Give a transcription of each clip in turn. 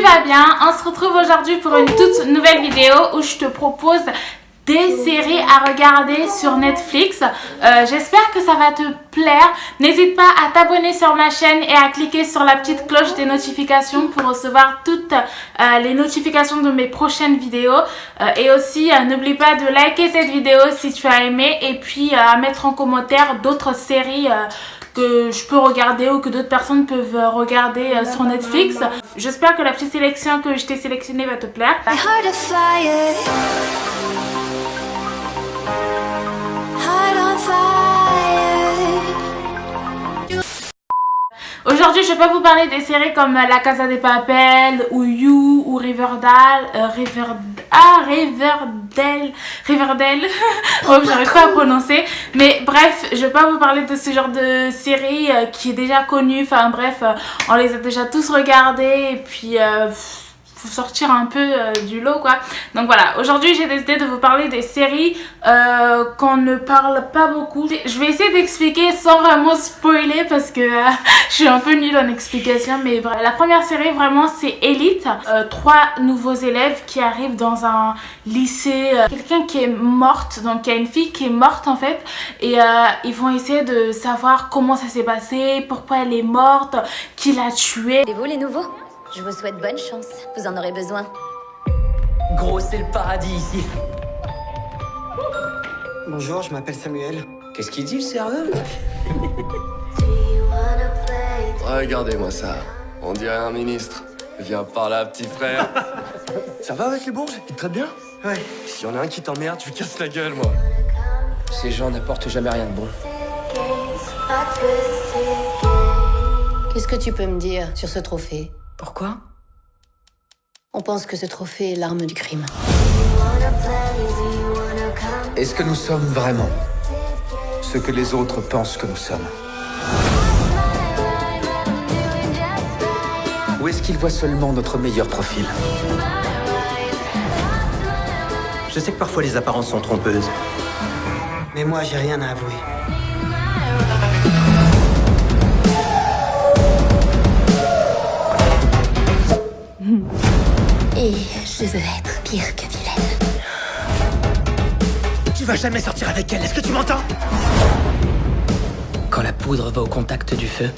vas bien? On se retrouve aujourd'hui pour une toute nouvelle vidéo où je te propose des séries à regarder sur Netflix. J'espère que ça va te plaire. N'hésite pas à t'abonner sur ma chaîne et à cliquer sur la petite cloche des notifications pour recevoir toutes les notifications de mes prochaines vidéos. Et aussi, n'oublie pas de liker cette vidéo si tu as aimé et puis à mettre en commentaire d'autres séries que je peux regarder ou que d'autres personnes peuvent regarder sur Netflix. J'espère que la petite sélection que je t'ai sélectionnée va te plaire. Aujourd'hui, je vais pas vous parler des séries comme La Casa de Papel ou You ou Riverdale. Oh, j'arrive pas à prononcer. Mais bref, je vais pas vous parler de ce genre de série qui est déjà connue. Enfin bref, on les a déjà tous regardés et puis faut sortir un peu du lot quoi. Donc voilà, aujourd'hui j'ai décidé de vous parler des séries qu'on ne parle pas beaucoup. Je vais essayer d'expliquer sans vraiment spoiler parce que je suis un peu nulle en explication, mais bref. La première série vraiment c'est Elite, 3 nouveaux élèves qui arrivent dans un lycée, quelqu'un qui est morte, donc il y a une fille qui est morte en fait, et ils vont essayer de savoir comment ça s'est passé, pourquoi elle est morte, qui l'a tuée. Et vous les nouveaux? Je vous souhaite bonne chance, vous en aurez besoin. Gros, c'est le paradis ici. Bonjour, je m'appelle Samuel. Qu'est-ce qu'il dit, le sérieux? Regardez-moi ça. On dirait un ministre. Viens par là, petit frère. Ça va avec les bourges? Ils te traitent bien? Ouais. S'il y en a un qui t'emmerde, je lui casse la gueule, moi. Ces gens n'apportent jamais rien de bon. Qu'est-ce que tu peux me dire sur ce trophée? Pourquoi? On pense que ce trophée est l'arme du crime. Est-ce que nous sommes vraiment ce que les autres pensent que nous sommes? Ou est-ce qu'ils voient seulement notre meilleur profil? Je sais que parfois les apparences sont trompeuses. Mais moi, j'ai rien à avouer. Et je veux être pire que vilaine. Tu vas jamais sortir avec elle, est-ce que tu m'entends? Quand la poudre va au contact du feu,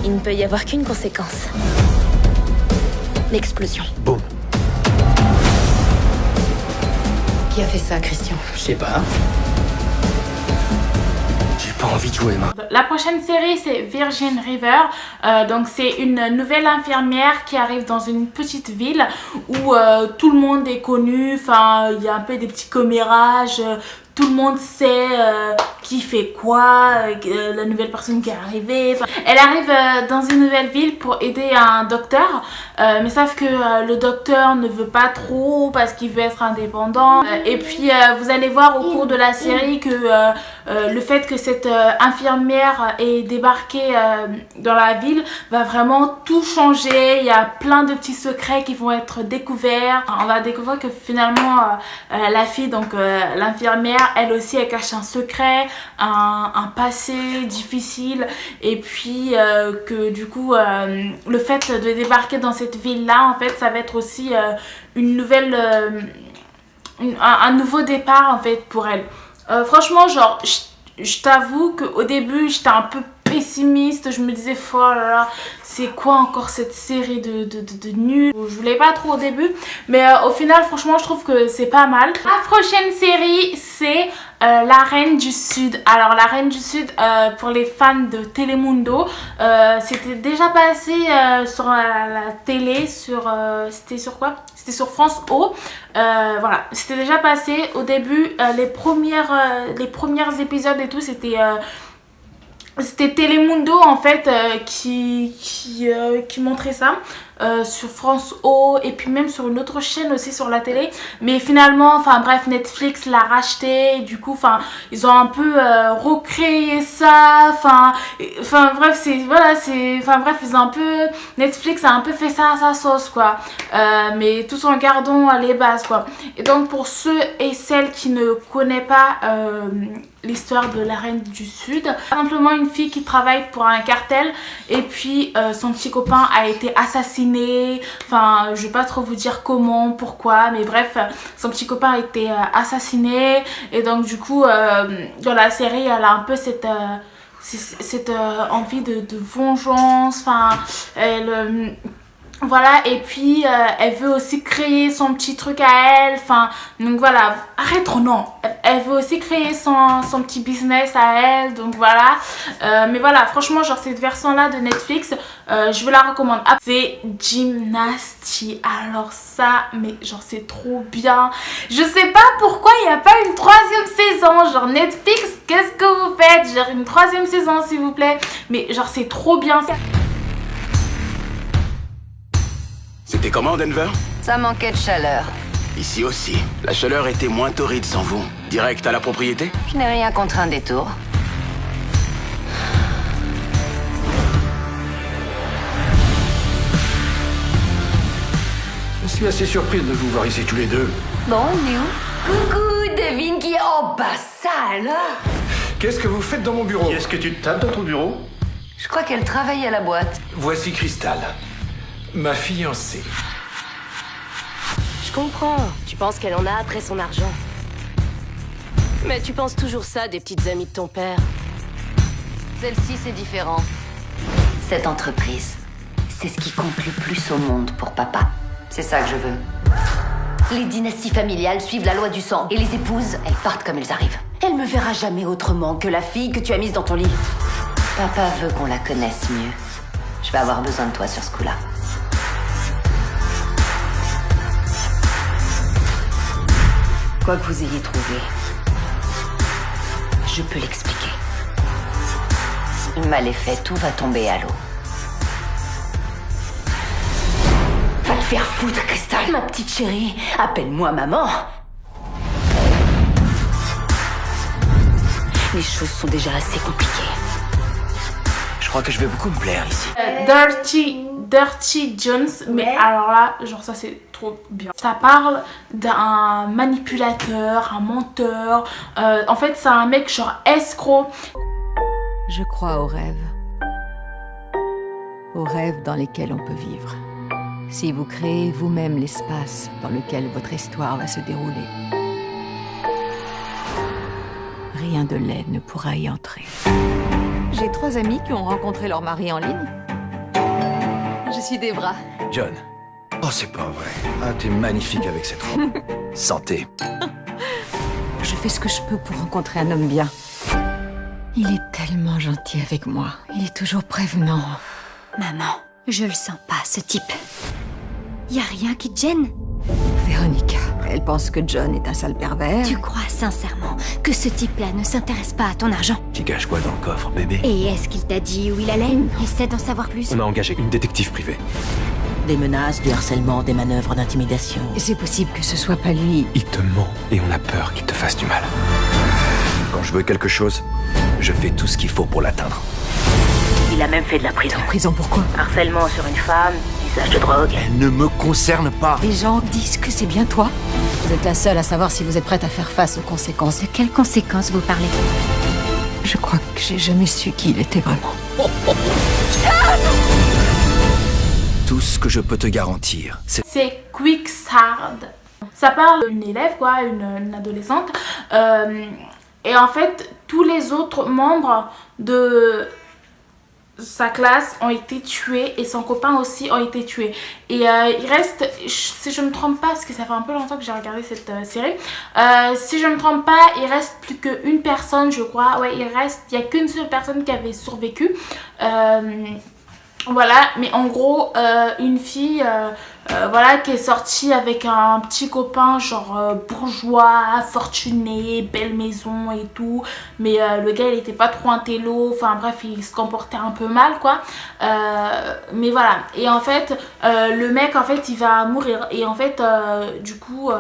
Il ne peut y avoir qu'une conséquence. L'explosion. Boum. Qui a fait ça, Christian? je sais pas. J'ai pas envie de jouer, moi. La prochaine série c'est Virgin River, donc c'est une nouvelle infirmière qui arrive dans une petite ville où tout le monde est connu, enfin il y a un peu des petits commérages, tout le monde sait qui fait quoi, la nouvelle personne qui est arrivée. Elle arrive dans une nouvelle ville pour aider un docteur, mais sauf que le docteur ne veut pas trop parce qu'il veut être indépendant. Et puis vous allez voir au cours de la série que le fait que cette infirmière ait débarqué dans la ville va vraiment tout changer. Il y a plein de petits secrets qui vont être découverts. On va découvrir que finalement la fille, donc l'infirmière, elle aussi elle cache un secret, un passé difficile, et puis que du coup le fait de débarquer dans cette ville là en fait ça va être aussi une nouvelle un nouveau départ en fait pour elle. Franchement genre je t'avoue qu'au début j'étais un peu pessimiste, je me disais oh là là c'est quoi encore cette série de nuls. Je voulais pas trop au début, mais au final franchement je trouve que c'est pas mal. La prochaine série c'est La Reine du Sud. Alors La Reine du Sud, pour les fans de Telemundo, c'était déjà passé sur la télé, c'était sur quoi? C'était sur France O. Voilà, c'était déjà passé au début, les premiers épisodes et tout, c'était Telemundo en fait qui montrait ça. sur France O et puis même sur une autre chaîne aussi sur la télé. Mais finalement, enfin bref, Netflix l'a racheté. Et du coup, enfin, ils ont un peu recréé ça. Enfin bref, ils ont un peu, Netflix a un peu fait ça à sa sauce quoi. Mais tout en gardant les bases quoi. Et donc pour ceux et celles qui ne connaissent pas l'histoire de la Reine du Sud, simplement une fille qui travaille pour un cartel et puis son petit copain a été assassiné. Enfin, je vais pas trop vous dire comment, pourquoi, mais bref, son petit copain a été assassiné et donc du coup dans la série elle a un peu cette envie de vengeance. Enfin, elle voilà, et puis elle veut aussi créer son petit truc à elle. Enfin, donc voilà, arrête, non, elle veut aussi créer son petit business à elle, donc voilà. Mais voilà, franchement, genre cette version là de Netflix, je vous la recommande. C'est Dynasty, alors ça, mais genre c'est trop bien. Je sais pas pourquoi il n'y a pas une 3e saison, genre Netflix, qu'est-ce que vous faites? Genre une 3e saison s'il vous plaît. Mais genre c'est trop bien. C'était comment, Denver? Ça manquait de chaleur. Ici aussi. La chaleur était moins torride sans vous. Direct à la propriété? Je n'ai rien contre un détour. Je suis assez surprise de vous voir ici tous les deux. Bon, on est où? Coucou, devine qui est... Oh bah ça alors! Qu'est-ce que vous faites dans mon bureau? Est-ce que tu te tapes dans ton bureau? Je crois qu'elle travaille à la boîte. Voici Crystal, ma fiancée. Je comprends. Tu penses qu'elle en a après son argent. Mais tu penses toujours ça des petites amies de ton père. Celle-ci, c'est différent. Cette entreprise, c'est ce qui compte le plus au monde pour papa. C'est ça que je veux. Les dynasties familiales suivent la loi du sang. Et les épouses, elles partent comme elles arrivent. Elle me verra jamais autrement que la fille que tu as mise dans ton lit. Papa veut qu'on la connaisse mieux. Je vais avoir besoin de toi sur ce coup-là. Quoi que vous ayez trouvé, je peux l'expliquer. Le mal est fait, tout va tomber à l'eau. Va te faire foutre, Crystal. Ma petite chérie, appelle-moi maman. Les choses sont déjà assez compliquées. Je crois que je vais beaucoup me plaire ici. Dirty Jones, mais alors là, genre ça c'est trop bien. Ça parle d'un manipulateur, un menteur. En fait, c'est un mec genre escroc. Je crois aux rêves. Aux rêves dans lesquels on peut vivre. Si vous créez vous-même l'espace dans lequel votre histoire va se dérouler, rien de laid ne pourra y entrer. J'ai 3 amis qui ont rencontré leur mari en ligne. Je suis Debra. John. Oh, c'est pas vrai. Ah, t'es magnifique avec cette robe. Santé. Je fais ce que je peux pour rencontrer un homme bien. Il est tellement gentil avec moi. Il est toujours prévenant. Maman, je le sens pas, ce type. Y a rien qui te gêne? Véronica, elle pense que John est un sale pervers. Tu crois sincèrement que ce type-là ne s'intéresse pas à ton argent? Tu caches quoi dans le coffre, bébé? Et est-ce qu'il t'a dit où il allait? Essaie d'en savoir plus. On a engagé une détective privée. Des menaces, du harcèlement, des manœuvres d'intimidation. C'est possible que ce soit pas lui. Il te ment et on a peur qu'il te fasse du mal. Quand je veux quelque chose, je fais tout ce qu'il faut pour l'atteindre. Il a même fait de la prison. Prison pourquoi? Harcèlement sur une femme, usage de drogue. Elle ne me concerne pas. Les gens disent que c'est bien toi. Vous êtes la seule à savoir si vous êtes prête à faire face aux conséquences. De quelles conséquences vous parlez? Je crois que j'ai jamais su qui il était vraiment. Tout ce que je peux te garantir, C'est Quicksand. Ça parle d'une élève quoi, une adolescente. Et en fait, tous les autres membres de sa classe ont été tués et son copain aussi ont été tués. Et il reste, si je me trompe pas, parce que ça fait un peu longtemps que j'ai regardé cette série, si je me trompe pas, il reste plus qu'une personne, je crois. Ouais, il y a qu'une seule personne qui avait survécu. Voilà, mais en gros, une fille voilà, qui est sortie avec un petit copain genre bourgeois, fortuné, belle maison et tout. Mais le gars, il était pas trop intello, enfin bref, il se comportait un peu mal quoi. Mais voilà, et en fait, le mec, en fait, il va mourir. Et en fait, du coup...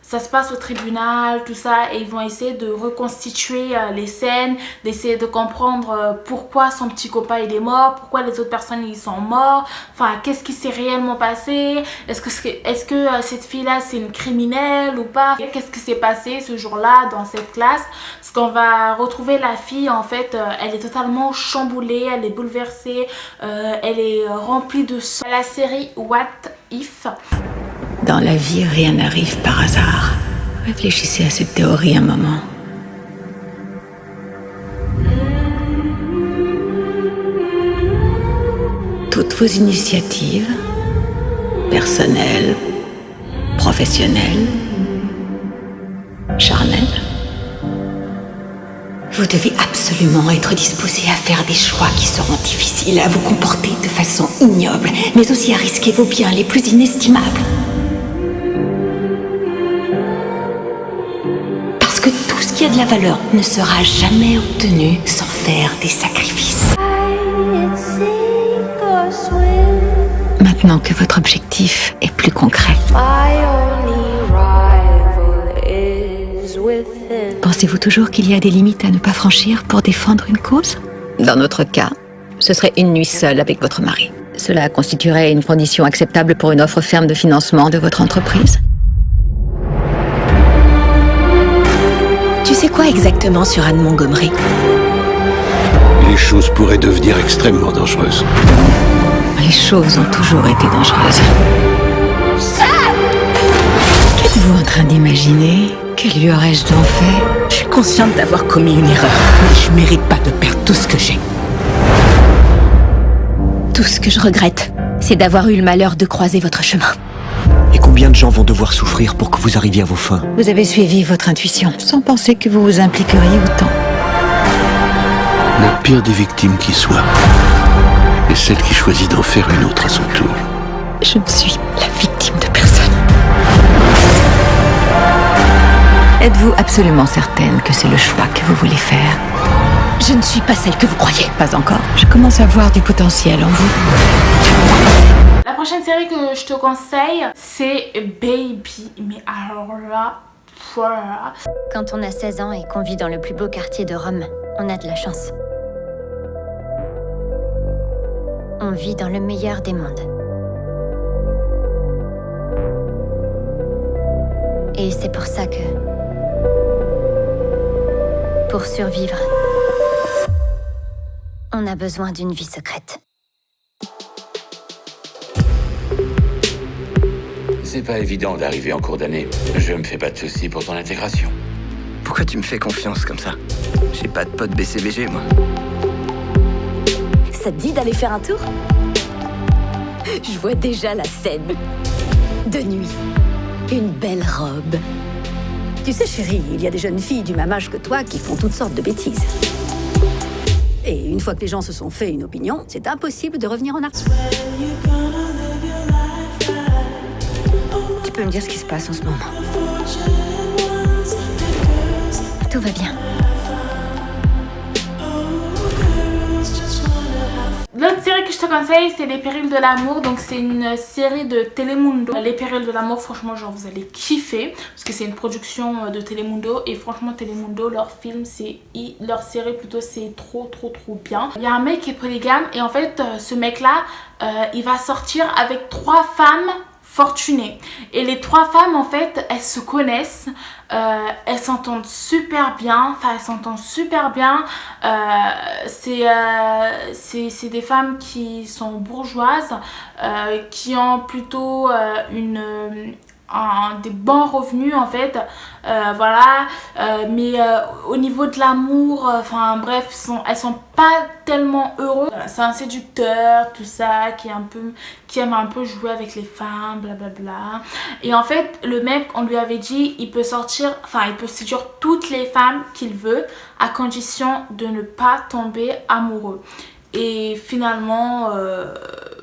ça se passe au tribunal, tout ça, et ils vont essayer de reconstituer les scènes, d'essayer de comprendre pourquoi son petit copain il est mort, pourquoi les autres personnes ils sont morts, enfin qu'est-ce qui s'est réellement passé, est-ce que cette fille-là c'est une criminelle ou pas, qu'est-ce qui s'est passé ce jour-là dans cette classe, parce qu'on va retrouver la fille en fait, elle est totalement chamboulée, elle est bouleversée, elle est remplie de sang. La série What If. Dans la vie, rien n'arrive par hasard. Réfléchissez à cette théorie un moment. Toutes vos initiatives, personnelles, professionnelles, charnelles, vous devez absolument être disposé à faire des choix qui seront difficiles, à vous comporter de façon ignoble, mais aussi à risquer vos biens les plus inestimables. Parce que tout ce qui a de la valeur ne sera jamais obtenu sans faire des sacrifices. Maintenant que votre objectif est plus concret, pensez-vous toujours qu'il y a des limites à ne pas franchir pour défendre une cause? Dans notre cas, ce serait une nuit seule avec votre mari. Cela constituerait une condition acceptable pour une offre ferme de financement de votre entreprise? Tu sais quoi exactement sur Anne Montgomery? Les choses pourraient devenir extrêmement dangereuses. Les choses ont toujours été dangereuses. Qu'êtes-vous en train d'imaginer? Que lui aurais-je donc fait? Je suis consciente d'avoir commis une erreur, mais je mérite pas de perdre tout ce que j'ai. Tout ce que je regrette, c'est d'avoir eu le malheur de croiser votre chemin. Et combien de gens vont devoir souffrir pour que vous arriviez à vos fins? Vous avez suivi votre intuition, sans penser que vous vous impliqueriez autant. La pire des victimes qui soit est celle qui choisit d'en faire une autre à son tour. Je ne suis la victime de personne. Êtes-vous absolument certaine que c'est le choix que vous voulez faire? Je ne suis pas celle que vous croyez. Pas encore. Je commence à voir du potentiel en vous. La prochaine série que je te conseille, c'est Baby. Mais alors là, voilà. Quand on a 16 ans et qu'on vit dans le plus beau quartier de Rome, on a de la chance. On vit dans le meilleur des mondes. Et c'est pour ça que... pour survivre, on a besoin d'une vie secrète. C'est pas évident d'arriver en cours d'année. Je me fais pas de soucis pour ton intégration. Pourquoi tu me fais confiance comme ça? J'ai pas de pote BCBG, moi. Ça te dit d'aller faire un tour? Je vois déjà la scène. De nuit. Une belle robe. Tu sais, chérie, il y a des jeunes filles du même âge que toi qui font toutes sortes de bêtises. Et une fois que les gens se sont fait une opinion, c'est impossible de revenir en arrière. Tu peux me dire ce qui se passe en ce moment? Tout va bien. L'autre série que je te conseille, c'est Les Périls de l'amour. Donc c'est une série de Telemundo. Les Périls de l'amour, franchement, genre vous allez kiffer parce que c'est une production de Telemundo. Et franchement, Telemundo, leur film, leur série plutôt, c'est trop bien. Il y a un mec qui est polygame et en fait, ce mec-là, il va sortir avec 3 femmes fortunées. Et les 3 femmes, en fait, elles se connaissent. Elles s'entendent super bien, c'est des femmes qui sont bourgeoises, qui ont plutôt des bons revenus en fait, voilà, mais au niveau de l'amour, enfin bref, elles sont pas tellement heureuses. C'est un séducteur, tout ça, qui aime un peu jouer avec les femmes, blablabla. Et en fait, le mec, on lui avait dit, il peut séduire toutes les femmes qu'il veut, à condition de ne pas tomber amoureux. et finalement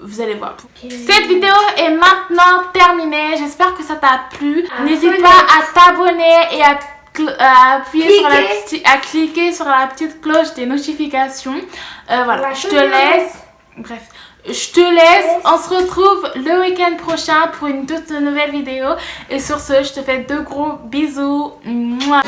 vous allez voir. Cette vidéo est maintenant terminée, j'espère que ça t'a plu. N'hésite pas à t'abonner et à appuyer sur à cliquer sur la petite cloche des notifications. Voilà, je te laisse. Bref, je te laisse. On se retrouve le week-end prochain pour une toute nouvelle vidéo. Et sur ce, je te fais de gros bisous. Mouah.